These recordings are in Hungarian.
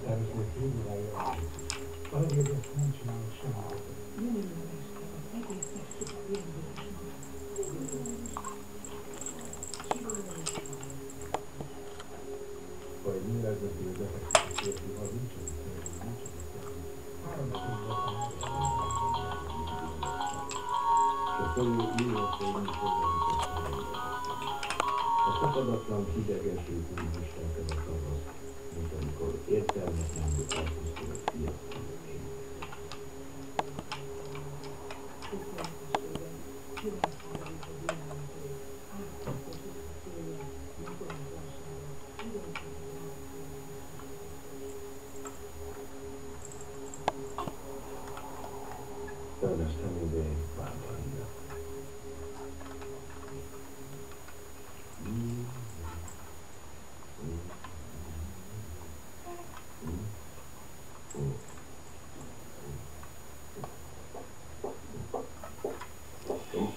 Természetesen kívülálja. Valahogy ezt nem csinálok semmit. Nem éreztem, az egész megszok a végülésnek. Vagy mi lesz, hogy a befektetés érti, az nincsen. És akkor mi lesz, hogy nem foglalkozik. A szakadatlan hidegeső úgy viselkedett az, mint amikor értelmetlenül elpusztul a fiatal ég. Törlesztem ide bárbárina.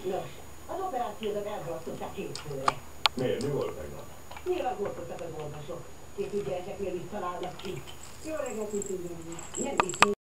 Nos, az operációdat elhalasztották hétfőre. Miért? Mi volt tegnap? Nyilván gorkodtak az orvosok. Két gyerekeknél is találnak ki. Jó reggelt, mit tudjuk? Nem viszi.